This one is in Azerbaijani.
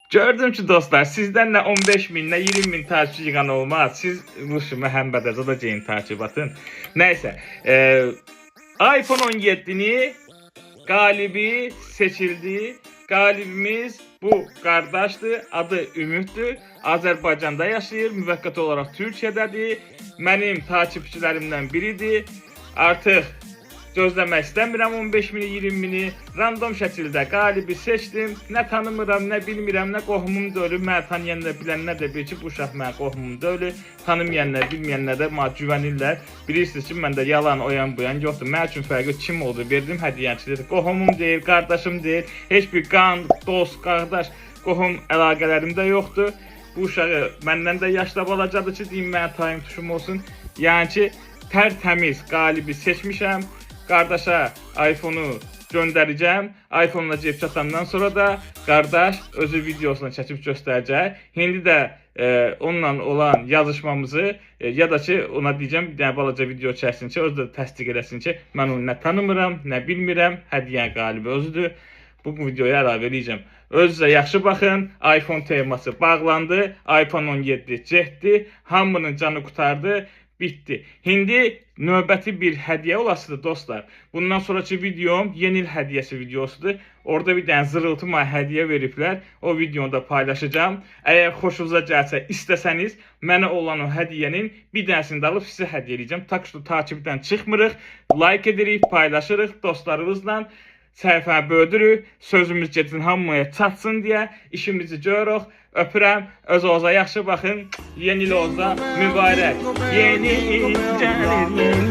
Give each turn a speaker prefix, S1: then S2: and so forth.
S1: Gördüm ki dostlar, sizden ne 15 bin ne 20 bin takipçi yığan olmaz. Siz Ruşu Məhəmmədəzə da ceyin takip atın. Neyse. iPhone 17'ni galibi seçildi. Galibimiz bu kardeşti. Adı Ümiddir. Azərbaycanda yaşayır. Müvəqqəti olaraq Türkiyədədir. Mənim takipçilərimdən biridir. Artıq gözləmək istəmirəm 15 bini, 20 bini. Random şəkildə qalibi seçdim. Nə tanımıram, nə bilmirəm, nə qohumum da ölü. Məni tanıyanlar, bilənlər də bilir ki, bu uşaq mənə qohumum da ölü. Tanımayanlar, bilməyənlər də mənə güvənirlər. Bilirsiniz ki, məndə yalan, oyan buyan yoxdur. Mən üçün fərqi kim oldu? Verdim hədiyyəni ki, qohumum deyil, qardaşım deyil. Heç bir qan, dost, qardaş, qohum əlaqələrim də yoxdur. Bu uşağı məndən də yaşda balacadır ki, deyim mənə tayım tuşum olsun. Yəni ki, tərtəmiz qalibi seçmişəm. Qardaşa iPhone-u göndərəcəm. iPhone-la cep çatandan sonra da qardaş özü videosunu çəkib göstərəcək. İndi də onunla olan yazışmamızı ya da ki ona deyəcəm bir dənə balaca video çəksin ki, özü də təsdiq eləsin ki, mən onu nə tanımıram, nə bilmirəm, hədiyyənin qalibi özüdür. Bu videoya əlavə edəcəm. Özünüzə yaxşı baxın. iPhone teması bağlandı. iPhone 17 getdi. Hamının canı qurtardı. Bitti. Şimdi növbəti bir hədiyyə olasıdır dostlar. Bundan sonraki videom yeni il hədiyyəsi videosudur. Orada bir dənə zırıltı mənə hədiyyə veriblər. O videonu da paylaşacağım. Əgər xoşunuza gəlsə, istəsəniz mənə olan o hədiyyənin bir dənəsini də alıb sizə hədiyyə edəcəm. Takipdən çıxmırıq. Like edirik, paylaşırıq dostlarımızla. Səhifəni böldürük. Sözümüz gedin hamıya çatsın deyə işimizi görürük. Öpürəm. Özünüzə yaxşı baxın. Yeni il olsa mübarək. Yeni il gəlir.